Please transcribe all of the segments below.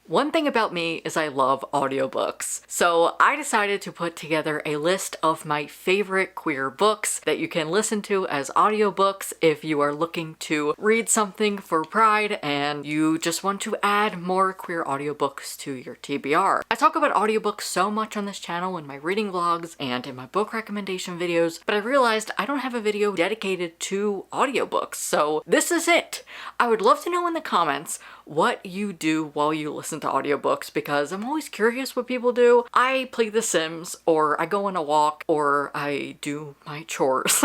One thing about me is I love audiobooks, so I decided to put together a list of my favorite queer books that you can listen to as audiobooks if you are looking to read something for pride and you just want to add more queer audiobooks to your TBR. I talk about audiobooks so much on this channel in my reading vlogs and in my book recommendation videos, but I realized I don't have a video dedicated to audiobooks, so this is it. I would love to know in the comments what you do while you listen to audiobooks, because I'm always curious what people do. I play The Sims, or I go on a walk, or I do my chores.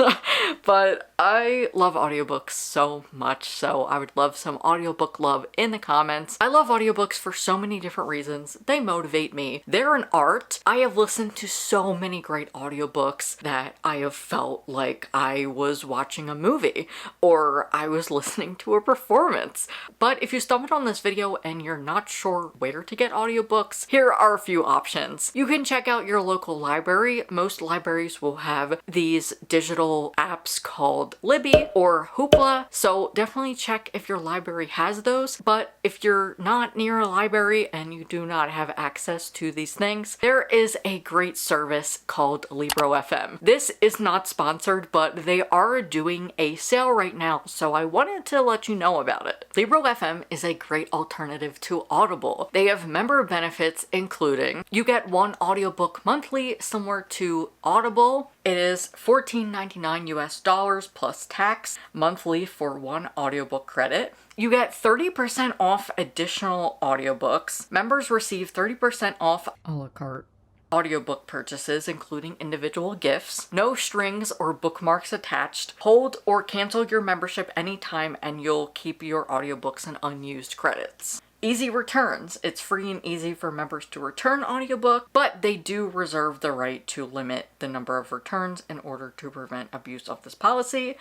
But I love audiobooks so much, so I would love some audiobook love in the comments. I love audiobooks for so many different reasons. They motivate me. They're an art. I have listened to so many great audiobooks that I have felt like I was watching a movie, or I was listening to a performance. But if you stumbled on this video and you're not sure where to get audiobooks, here are a few options. You can check out your local library. Most libraries will have these digital apps called Libby or Hoopla, so definitely check if your library has those. But if you're not near a library and you do not have access to these things, there is a great service called Libro FM. This is not sponsored, but they are doing a sale right now, so I wanted to let you know about it. Libro FM is a great alternative to Audible. They have member benefits including you get one audiobook monthly similar to Audible. It is $14.99 US plus tax monthly for one audiobook credit. You get 30% off additional audiobooks. Members receive 30% off a la carte audiobook purchases, including individual gifts, no strings or bookmarks attached. Hold or cancel your membership anytime and you'll keep your audiobooks and unused credits. Easy returns. It's free and easy for members to return audiobook, but they do reserve the right to limit the number of returns in order to prevent abuse of this policy.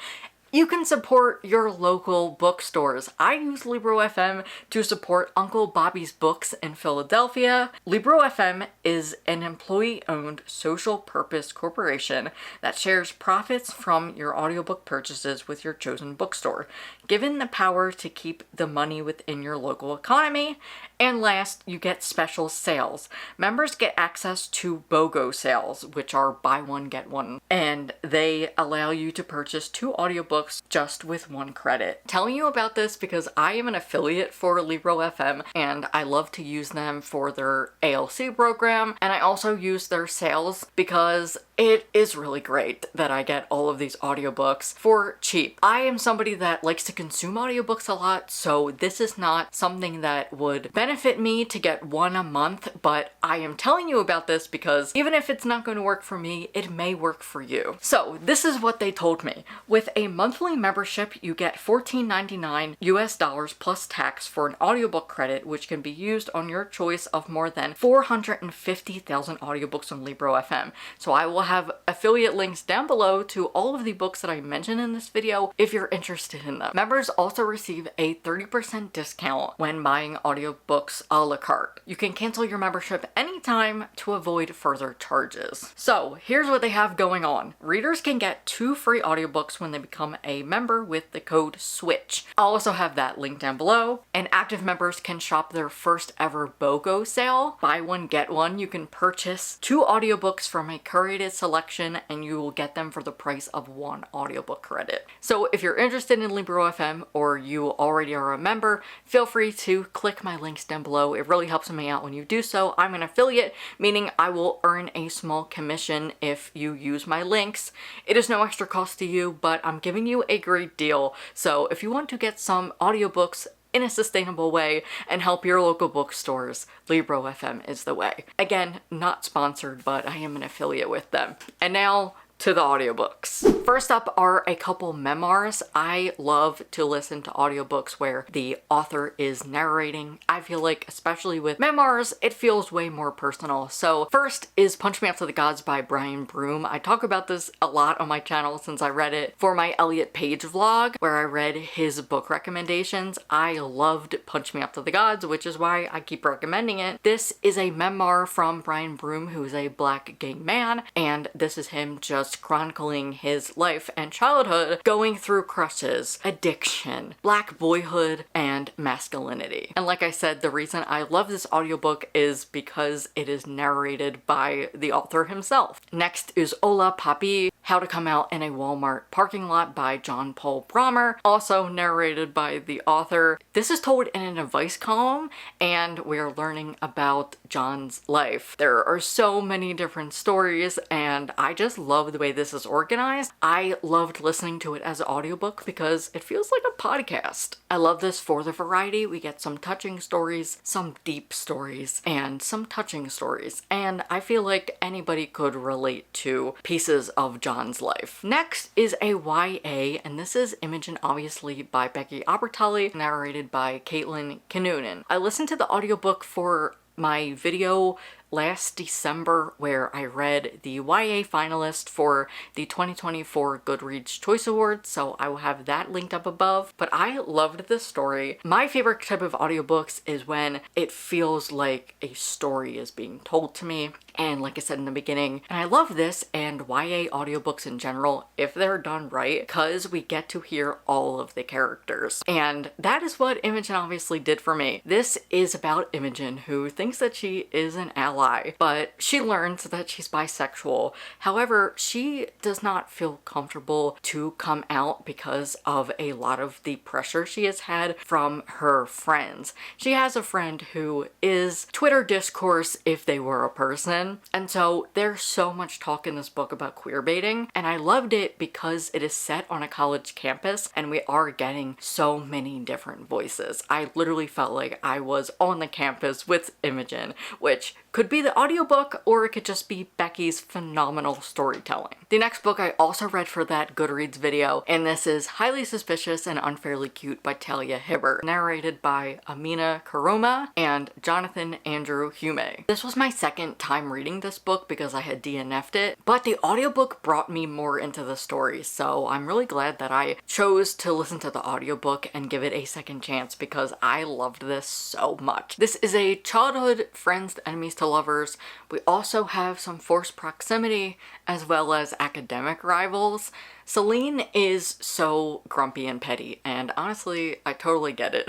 You can support your local bookstores. I use Libro FM to support Uncle Bobby's Books in Philadelphia. Libro FM is an employee-owned social purpose corporation that shares profits from your audiobook purchases with your chosen bookstore, given the power to keep the money within your local economy. And last, you get special sales. Members get access to BOGO sales, which are buy one, get one, and they allow you to purchase 2 audiobooks just with 1 credit. Telling you about this because I am an affiliate for Libro FM and I love to use them for their ALC program, and I also use their sales because it is really great that I get all of these audiobooks for cheap. I am somebody that likes to consume audiobooks a lot, so this is not something that would benefit me to get one a month, but I am telling you about this because even if it's not going to work for me, it may work for you. So this is what they told me. With a monthly membership, you get $14.99 US plus tax for an audiobook credit, which can be used on your choice of more than 450,000 audiobooks on Libro FM. So I will have affiliate links down below to all of the books that I mentioned in this video if you're interested in them. Members also receive a 30% discount when buying audiobooks a la carte. You can cancel your membership anytime to avoid further charges. So here's what they have going on. Readers can get 2 free audiobooks when they become a member with the code SWITCH. I'll also have that link down below. And active members can shop their first ever BOGO sale. Buy one, get one. You can purchase 2 audiobooks from a curated selection and you will get them for the price of 1 audiobook credit. So if you're interested in Libro FM or you already are a member, feel free to click my links down below. It really helps me out when you do so. I'm an affiliate, meaning I will earn a small commission if you use my links. It is no extra cost to you, but I'm giving you a great deal. So if you want to get some audiobooks in a sustainable way and help your local bookstores, Libro FM is the way. Again, not sponsored, but I am an affiliate with them. And now to the audiobooks. First up are a couple memoirs. I love to listen to audiobooks where the author is narrating. I feel like, especially with memoirs, it feels way more personal. So first is Punch Me Out to the Gods by Brian Broom. I talk about this a lot on my channel since I read it for my Elliot Page vlog where I read his book recommendations. I loved Punch Me Out to the Gods, which is why I keep recommending it. This is a memoir from Brian Broom, who is a Black gay man, and this is him just just chronicling his life and childhood going through crushes, addiction, black boyhood, and masculinity. And like I said, the reason I love this audiobook is because it is narrated by the author himself. Next is Hola Papi, How to Come Out in a Walmart Parking Lot by John Paul Brommer, also narrated by the author. This is told in an advice column, and we're learning about John's life. There are so many different stories, and I just love the way this is organized. I loved listening to it as an audiobook because it feels like a podcast. I love this for the variety. We get some touching stories, some deep stories, and some touching stories, and I feel like anybody could relate to pieces of John's life. Next is a YA, and this is Imogen, obviously, by Becky Albertalli, narrated by Caitlin Kinnunen. I listened to the audiobook for my video last December where I read the YA finalist for the 2024 Goodreads Choice Awards, so I will have that linked up above. But I loved this story. My favorite type of audiobooks is when it feels like a story is being told to me, and like I said in the beginning, and I love this and YA audiobooks in general if they're done right, because we get to hear all of the characters, and that is what Imogen obviously did for me. This is about Imogen, who thinks that she is an ally, but she learns that she's bisexual. However, she does not feel comfortable to come out because of a lot of the pressure she has had from her friends. She has a friend who is Twitter discourse if they were a person, and so there's so much talk in this book about queer baiting, and I loved it because it is set on a college campus and we are getting so many different voices. I literally felt like I was on the campus with Imogen, which could be the audiobook or it could just be Becky's phenomenal storytelling. The next book I also read for that Goodreads video, and this is Highly Suspicious and Unfairly Cute by Talia Hibbert, narrated by Amina Karoma and Jonathan Andrew Hume. This was my second time reading this book because I had DNF'd it, but the audiobook brought me more into the story, so I'm really glad that I chose to listen to the audiobook and give it a second chance because I loved this so much. This is a childhood friends to enemies to lovers. We also have some forced proximity as well as academic rivals. Celine is so grumpy and petty, and honestly, I totally get it.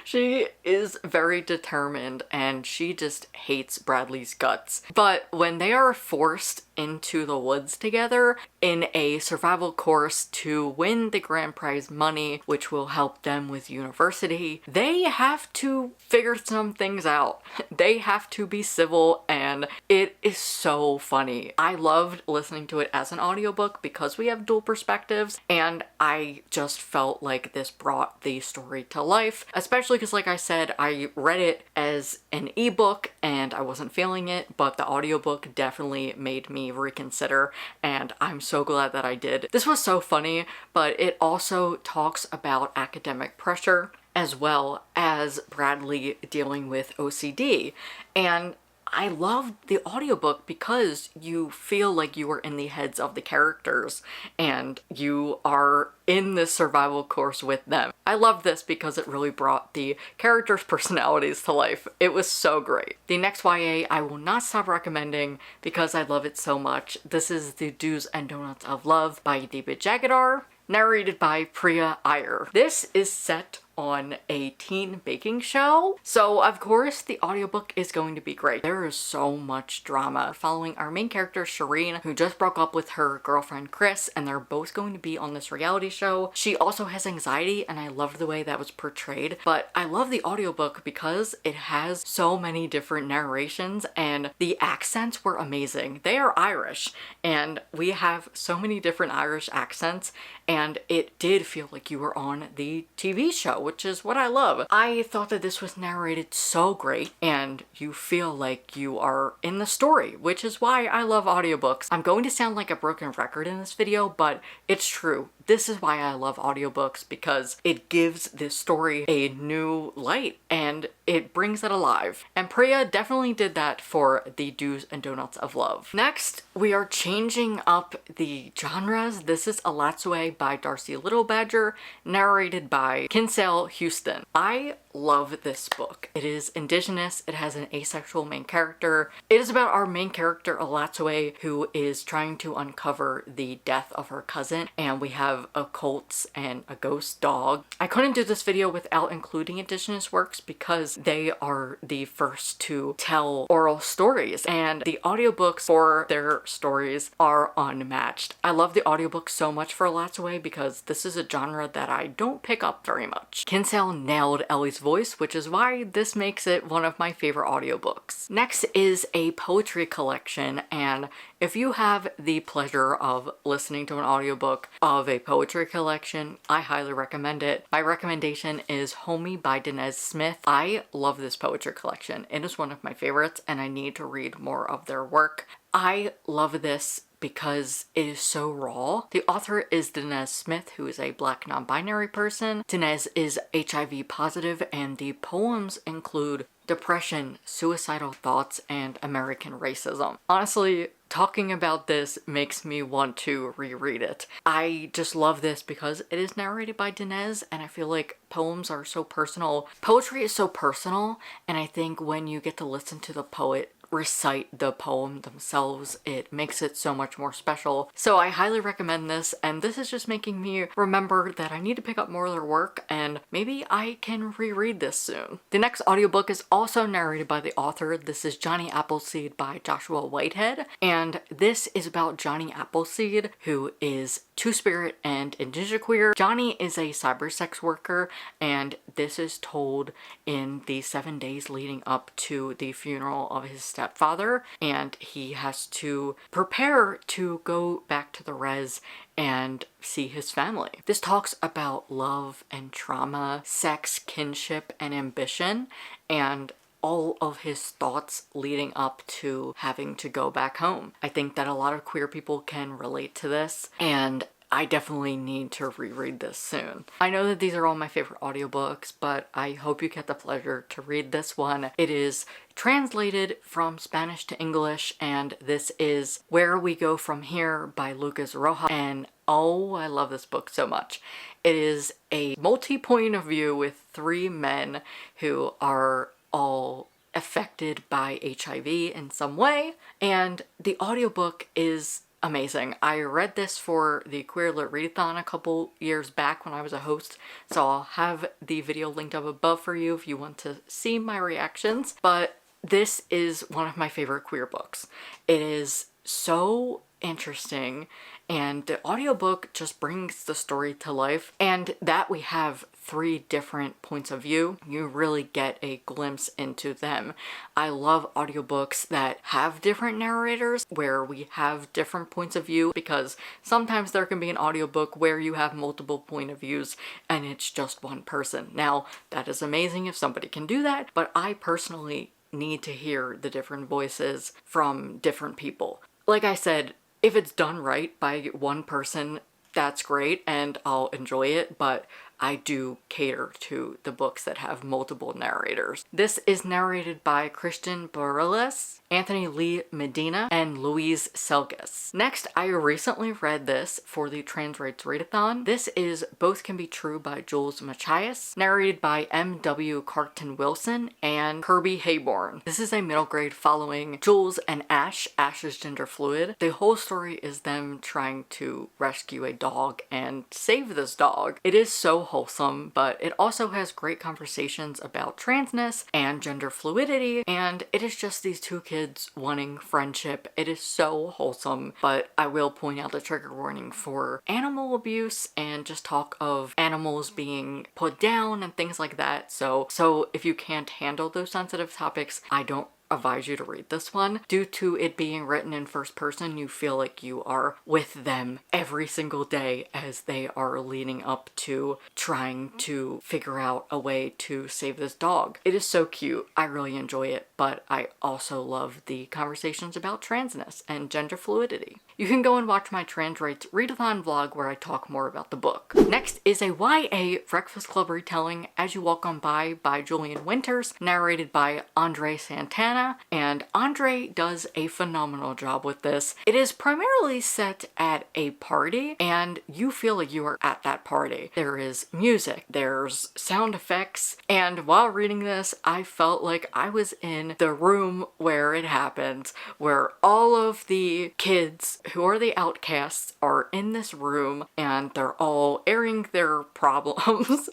She is very determined and she just hates Bradley's guts. But when they are forced into the woods together in a survival course to win the grand prize money, which will help them with university, they have to figure some things out. They have to be civil, and it is so funny. I loved listening to it as an audiobook because we have dual perspectives, and I just felt like this brought the story to life, especially because, like I said, I read it as an ebook and I wasn't feeling it, but the audiobook definitely made me reconsider, and I'm so glad that I did. This was so funny, but it also talks about academic pressure as well as Bradley dealing with OCD, and I loved the audiobook because you feel like you are in the heads of the characters and you are in this survival course with them. I loved this because it really brought the characters' personalities to life. It was so great. The next YA I will not stop recommending because I love it so much. This is The Do's and Donuts of Love by David Jagadar, narrated by Priya Iyer. This is set on a teen baking show, so of course the audiobook is going to be great. There is so much drama following our main character Shireen, who just broke up with her girlfriend Chris, and they're both going to be on this reality show. She also has anxiety, and I loved the way that was portrayed, but I love the audiobook because it has so many different narrations and the accents were amazing. They are Irish, and we have so many different Irish accents, and it did feel like you were on the TV show, which is what I love. I thought that this was narrated so great, and you feel like you are in the story, which is why I love audiobooks. I'm going to sound like a broken record in this video, but it's true. This is why I love audiobooks, because it gives this story a new light and it brings it alive. And Priya definitely did that for The Do's and Donuts of Love. Next, we are changing up the genres. This is Alatsue by Darcy Littlebadger, narrated by Kinsale Houston. I love this book. It is indigenous, it has an asexual main character. It is about our main character, Alatsue, who is trying to uncover the death of her cousin, and we have occults and a ghost dog. I couldn't do this video without including indigenous works because they are the first to tell oral stories, and the audiobooks for their stories are unmatched. I love the audiobook so much for Alatsue because this is a genre that I don't pick up very much. Kinsale nailed Ellie's voice, which is why this makes it one of my favorite audiobooks. Next is a poetry collection, and if you have the pleasure of listening to an audiobook of a poetry collection, I highly recommend it. My recommendation is Homie by Denez Smith. I love this poetry collection. It is one of my favorites, and I need to read more of their work. I love this because it is so raw. The author is Denez Smith, who is a Black non-binary person. Denez is HIV positive, and the poems include depression, suicidal thoughts, and American racism. Honestly, talking about this makes me want to reread it. I just love this because it is narrated by Denez, and I feel like poems are so personal. Poetry is so personal, and I think when you get to listen to the poet recite the poem themselves, it makes it so much more special. So I highly recommend this, and this is just making me remember that I need to pick up more of their work, and maybe I can reread this soon. The next audiobook is also narrated by the author. This is Johnny Appleseed by Joshua Whitehead, and this is about Johnny Appleseed, who is Two-Spirit and indigenous. Johnny is a cybersex worker, and this is told in the 7 days leading up to the funeral of his stepfather, and he has to prepare to go back to the res and see his family. This talks about love and trauma, sex, kinship, and ambition, and all of his thoughts leading up to having to go back home. I think that a lot of queer people can relate to this, and I definitely need to reread this soon. I know that these are all my favorite audiobooks, but I hope you get the pleasure to read this one. It is translated from Spanish to English, and this is Where We Go From Here by Lucas Rojas, and oh, I love this book so much. It is a multi-point of view with 3 men who are all affected by HIV in some way, and the audiobook is amazing. I read this for the Queer Lit Readathon a couple years back when I was a host, so I'll have the video linked up above for you if you want to see my reactions. But this is one of my favorite queer books. It is so interesting, and the audiobook just brings the story to life, and that we have 3 different points of view, you really get a glimpse into them. I love audiobooks that have different narrators, where we have different points of view, because sometimes there can be an audiobook where you have multiple point of views and it's just one person. Now, that is amazing if somebody can do that, but I personally need to hear the different voices from different people. Like I said, if it's done right by one person, that's great and I'll enjoy it, but I do cater to the books that have multiple narrators. This is narrated by Christian Bareilles, Anthony Lee Medina, and Louise Selgis. Next, I recently read this for the Trans Rights Readathon. This is Both Can Be True by Jules Machias, narrated by M.W. Carton Wilson and Kirby Hayborn. This is a middle grade following Jules and Ash. Ash is gender fluid. The whole story is them trying to rescue a dog and save this dog. It is so wholesome, but it also has great conversations about transness and gender fluidity, and it is just these 2 kids wanting friendship. It is so wholesome, but I will point out the trigger warning for animal abuse and just talk of animals being put down and things like that. So if you can't handle those sensitive topics, I don't advise you to read this one. Due to it being written in first person, you feel like you are with them every single day as they are leading up to trying to figure out a way to save this dog. It is so cute. I really enjoy it, but I also love the conversations about transness and gender fluidity. You can go and watch my Trans Rights Readathon vlog where I talk more about the book. Next is a YA Breakfast Club retelling, As You Walk On By Julian Winters, narrated by Andre Santana. Finna, and Andre does a phenomenal job with this. It is primarily set at a party, and you feel like you are at that party. There is music, there's sound effects, and while reading this, I felt like I was in the room where it happens, where all of the kids who are the outcasts are in this room, and they're all airing their problems.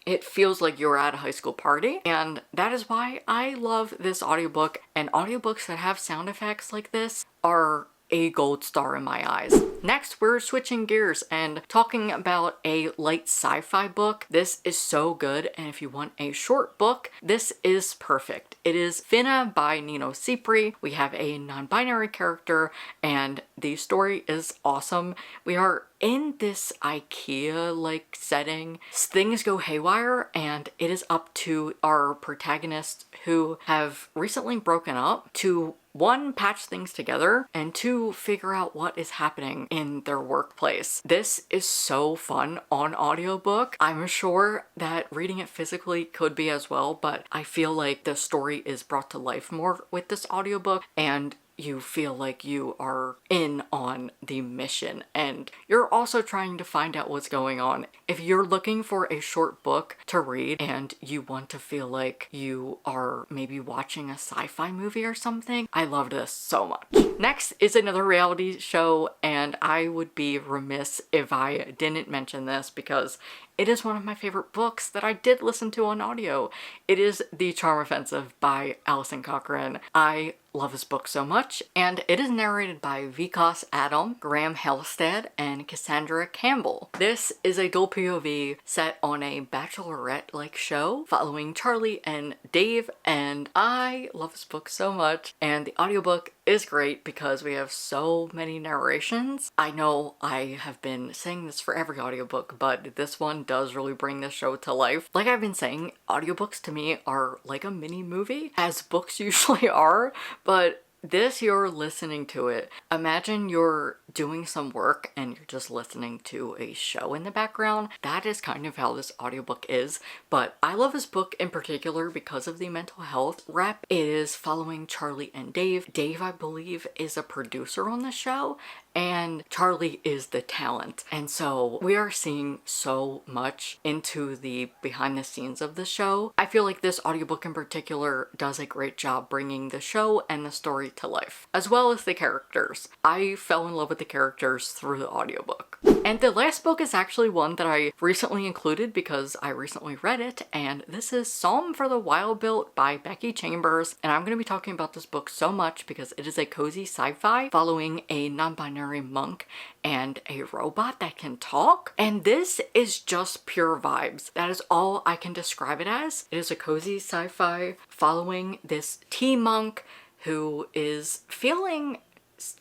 It feels like you're at a high school party, and that is why I love this audiobook, and audiobooks that have sound effects like this are a gold star in my eyes. Next, we're switching gears and talking about a light sci-fi book. This is so good, and if you want a short book, this is perfect. It is Finna by Nino Cipri. We have a non-binary character, and the story is awesome. We are in this IKEA-like setting. Things go haywire, and it is up to our protagonists who have recently broken up to one, patch things together, and two, figure out what is happening in their workplace. This is so fun on audiobook. I'm sure that reading it physically could be as well, but I feel like the story is brought to life more with this audiobook, and you feel like you are in on the mission, and you're also trying to find out what's going on. If you're looking for a short book to read and you want to feel like you are maybe watching a sci-fi movie or something, I love this so much. Next is another reality show, and I would be remiss if I didn't mention this because it is one of my favorite books that I did listen to on audio. It is The Charm Offensive by Alison Cochrane. I love this book so much, and it is narrated by Vikas Adam, Graham Halstead, and Cassandra Campbell. This is a dual POV set on a bachelorette-like show following Charlie and Dave, and I love this book so much, and the audiobook is great because we have so many narrations. I know I have been saying this for every audiobook, but this one does really bring the show to life. Like I've been saying, audiobooks to me are like a mini movie, as books usually are, but this, you're listening to it. Imagine you're doing some work and you're just listening to a show in the background. That is kind of how this audiobook is, but I love this book in particular because of the mental health rep. It is following Charlie and Dave. Dave, I believe, is a producer on the show, and Charlie is the talent. And so we are seeing so much into the behind the scenes of the show. I feel like this audiobook in particular does a great job bringing the show and the story to life, as well as the characters. I fell in love with the characters through the audiobook. And the last book is actually one that I recently included because I recently read it, and this is Psalm for the Wild Built by Becky Chambers, and I'm going to be talking about this book so much because it is a cozy sci-fi following a non-binary monk and a robot that can talk, and this is just pure vibes. That is all I can describe it as. It is a cozy sci-fi following this tea monk who is feeling,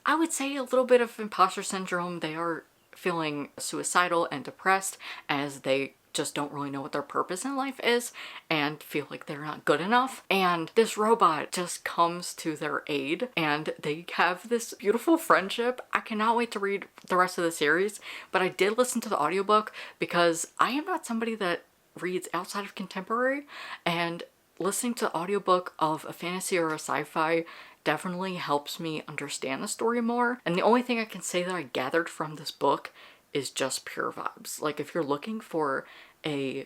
I would say, a little bit of imposter syndrome. They are feeling suicidal and depressed as they just don't really know what their purpose in life is and feel like they're not good enough. And this robot just comes to their aid and they have this beautiful friendship. I cannot wait to read the rest of the series, but I did listen to the audiobook because I am not somebody that reads outside of contemporary, and listening to the audiobook of a fantasy or a sci-fi definitely helps me understand the story more. And the only thing I can say that I gathered from this book is just pure vibes. Like, if you're looking for a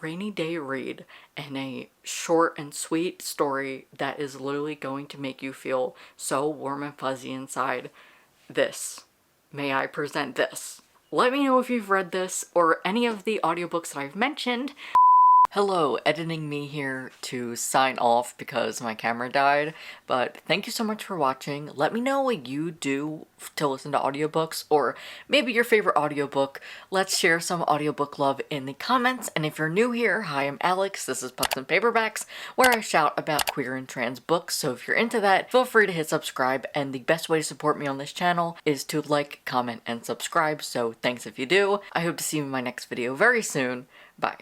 rainy day read and a short and sweet story that is literally going to make you feel so warm and fuzzy inside, this. May I present this? Let me know if you've read this or any of the audiobooks that I've mentioned. Hello, editing me here to sign off because my camera died, but thank you so much for watching. Let me know what you do to listen to audiobooks, or maybe your favorite audiobook. Let's share some audiobook love in the comments, and if you're new here, hi, I'm Alex, this is Pups and Paperbacks, where I shout about queer and trans books, so if you're into that, feel free to hit subscribe, and the best way to support me on this channel is to like, comment, and subscribe, so thanks if you do. I hope to see you in my next video very soon. Bye.